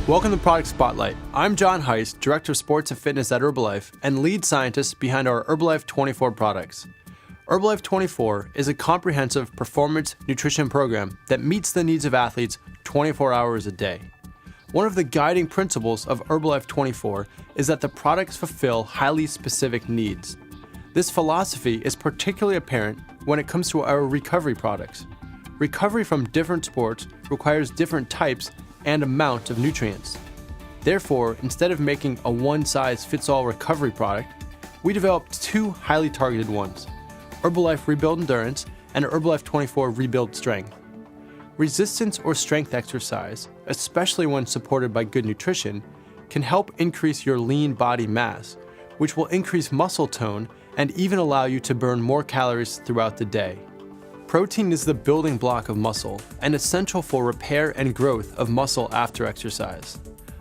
Welcome to Product Spotlight. I'm John Heist, Director of Sports and Fitness at Herbalife and lead scientist behind our Herbalife24 products. Herbalife24 is a comprehensive performance nutrition program that meets the needs of athletes 24 hours a day. One of the guiding principles of Herbalife24 is that the products fulfill highly specific needs. This philosophy is particularly apparent when it comes to our recovery products. Recovery from different sports requires different types and amount of nutrients. Therefore, instead of making a one-size-fits-all recovery product, we developed two highly targeted ones, Herbalife Rebuild Endurance and Herbalife24 Rebuild Strength. Resistance or strength exercise, especially when supported by good nutrition, can help increase your lean body mass, which will increase muscle tone and even allow you to burn more calories throughout the day. Protein is the building block of muscle and essential for repair and growth of muscle after exercise.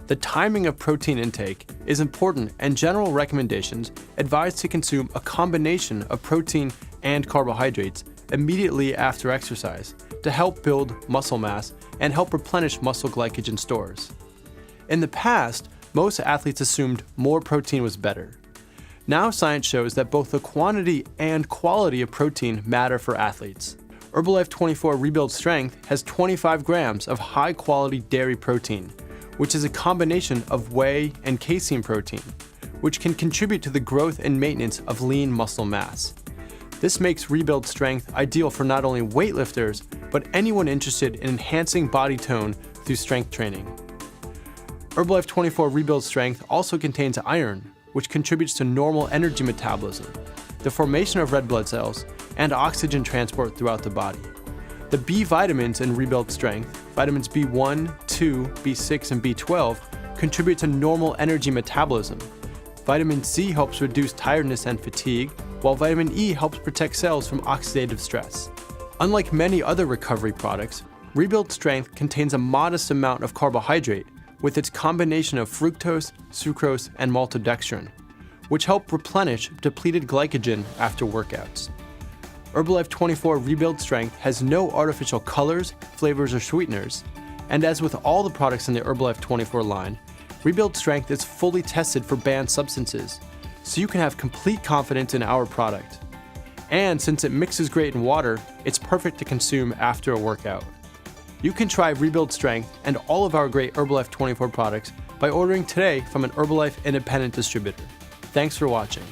The timing of protein intake is important, and general recommendations advise to consume a combination of protein and carbohydrates immediately after exercise to help build muscle mass and help replenish muscle glycogen stores. In the past, most athletes assumed more protein was better. Now science shows that both the quantity and quality of protein matter for athletes. Herbalife24 Rebuild Strength has 25 grams of high-quality dairy protein, which is a combination of whey and casein protein, which can contribute to the growth and maintenance of lean muscle mass. This makes Rebuild Strength ideal for not only weightlifters, but anyone interested in enhancing body tone through strength training. Herbalife24 Rebuild Strength also contains iron, which contributes to normal energy metabolism, the formation of red blood cells, and oxygen transport throughout the body. The B vitamins in Rebuild Strength, vitamins B1, 2, B6, and B12, contribute to normal energy metabolism. Vitamin C helps reduce tiredness and fatigue, while vitamin E helps protect cells from oxidative stress. Unlike many other recovery products, Rebuild Strength contains a modest amount of carbohydrate with its combination of fructose, sucrose, and maltodextrin, which help replenish depleted glycogen after workouts. Herbalife24 Rebuild Strength has no artificial colors, flavors, or sweeteners, and as with all the products in the Herbalife24 line, Rebuild Strength is fully tested for banned substances, so you can have complete confidence in our product. And since it mixes great in water, it's perfect to consume after a workout. You can try Rebuild Strength and all of our great Herbalife24 products by ordering today from an Herbalife independent distributor. Thanks for watching.